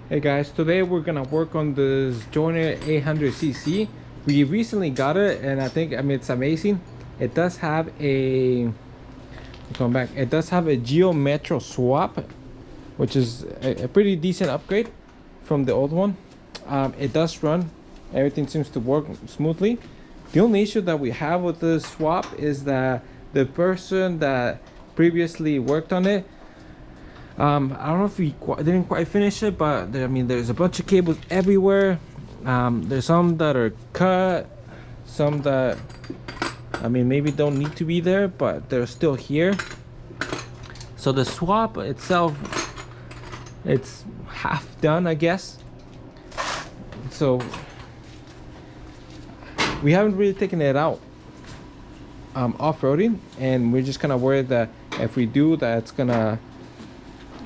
Hey guys, today we're gonna work on this Joyner 800cc. We recently got it and I mean it's amazing. It does have a going back, it does have a Geo Metro swap, which is a pretty decent upgrade from the old one. It does run, everything seems to work smoothly. The only issue that we have with the swap is that the person that previously worked on it, I don't know if we didn't quite finish it, but I mean there's a bunch of cables everywhere. There's some that are cut, some that I mean maybe don't need to be there, but they're still here. So the swap itself, it's half done, I guess. So we haven't really taken it out off-roading, and we're just kind of worried that if we do that, it's gonna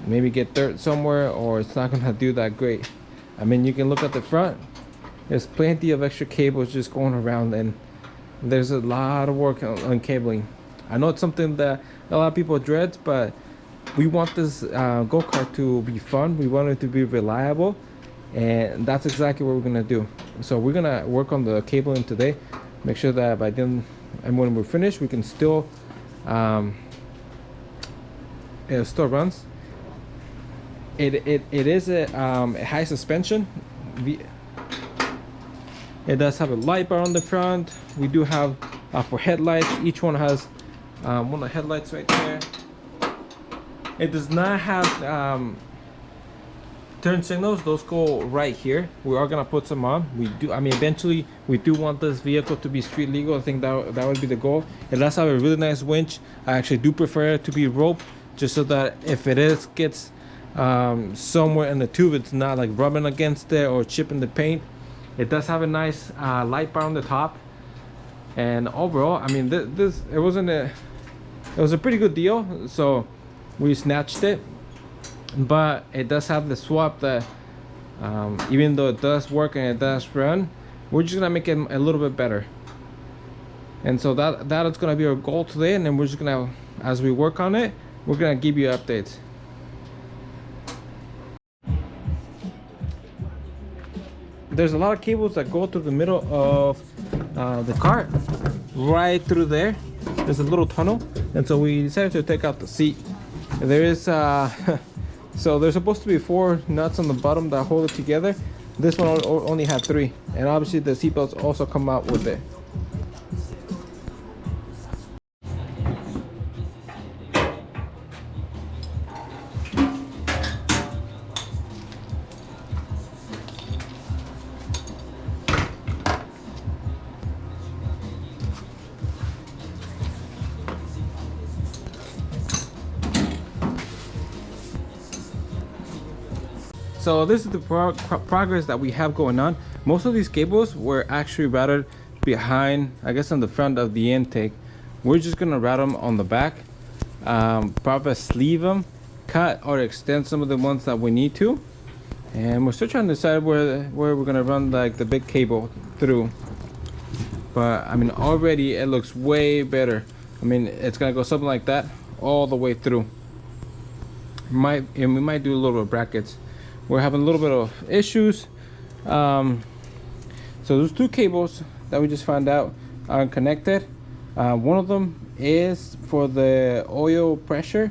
maybe get dirt somewhere, or it's not gonna do that great. I mean, you can look at the front, there's plenty of extra cables just going around, and there's a lot of work on cabling. I know it's something that a lot of people dread, but we want this go-kart to be fun. We want it to be reliable, and that's exactly what we're gonna do. So we're gonna work on the cabling today, make sure that by then and when we're finished, we can still it still runs. It is a high suspension. It does have a light bar on the front. We do have for headlights, each one has one of the headlights right there. It does not have turn signals. Those go right here. We are gonna put some on. We do, I mean, eventually we do want this vehicle to be street legal. I think that would be the goal. It does have a really nice winch. I actually do prefer it to be rope, just so that if it gets somewhere in the tube, it's not like rubbing against it or chipping the paint. It does have a nice light bar on the top, and overall, I mean, it was a pretty good deal, so we snatched it. But it does have the swap that even though it does work and it does run, we're just gonna make it a little bit better. And so that is gonna be our goal today, and then we're just gonna, as we work on it, we're gonna give you updates. There's a lot of cables that go through the middle of the cart, right through there. There's a little tunnel, and so we decided to take out the seat. There is so there's supposed to be 4 nuts on the bottom that hold it together. This one only had 3, and obviously the seat belts also come out with it. So this is the progress that we have going on. Most of these cables were actually routed behind, I guess on the front of the intake. We're just gonna route them on the back, probably sleeve them, cut or extend some of the ones that we need to. And we're still trying to decide where we're gonna run like the big cable through. But I mean, already it looks way better. I mean, it's gonna go something like that all the way through. We might do a little bit of brackets. We're having a little bit of issues. So those 2 cables that we just found out are connected. One of them is for the oil pressure,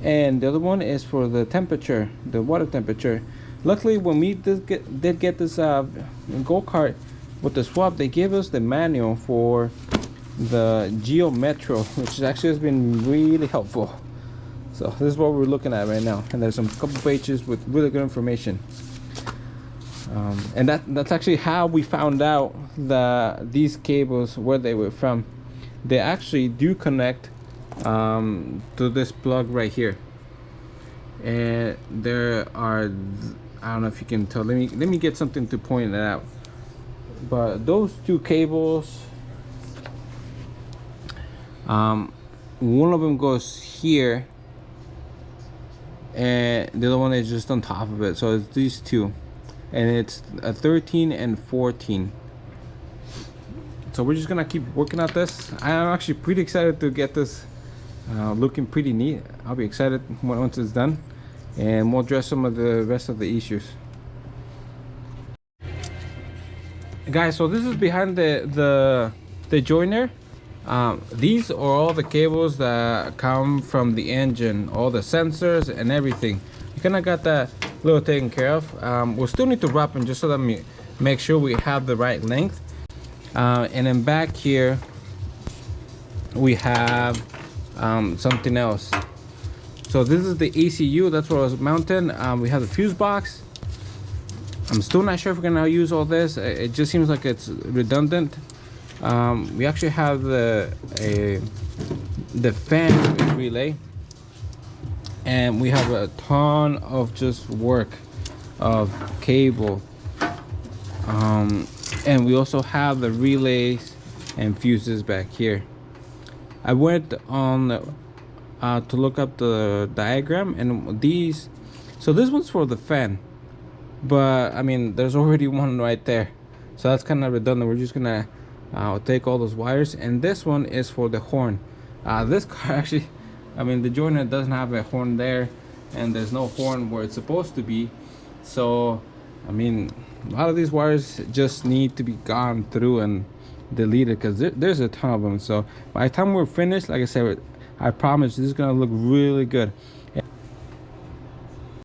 and the other one is for the temperature, the water temperature. Luckily, when we did get this go-kart with the swap, they gave us the manual for the Geo Metro, which actually has been really helpful. So this is what we're looking at right now, and there's some couple pages with really good information. And that's actually how we found out that these cables, where they were from. They actually do connect to this plug right here, and there are, I don't know if you can tell. Let me get something to point it out. But those 2 cables, one of them goes here, and the other one is just on top of it. So it's these 2, and it's a 13 and 14. So we're just gonna keep working at this. I'm actually pretty excited to get this looking pretty neat. I'll be excited once it's done, and we'll address some of the rest of the issues. guys, so this is behind the joiner. These are all the cables that come from the engine, all the sensors and everything. You kind of got that little taken care of. We'll still need to wrap them just so that we make sure we have the right length. And then back here we have something else. So this is the ECU, that's where I was mounted. We have the fuse box. I'm still not sure if we're gonna use all this. It just seems like it's redundant. We actually have the fan relay, and we have a ton of just work of cable. And we also have the relays and fuses back here. I went on to look up the diagram, and these, so this one's for the fan, but I mean there's already one right there, so that's kind of redundant. We're just gonna take all those wires, and this one is for the horn. This car actually, I mean the joiner doesn't have a horn there, and there's no horn where it's supposed to be. So I mean a lot of these wires just need to be gone through and deleted, because there's a ton of them. So by the time we're finished, like I said, I promise this is gonna look really good.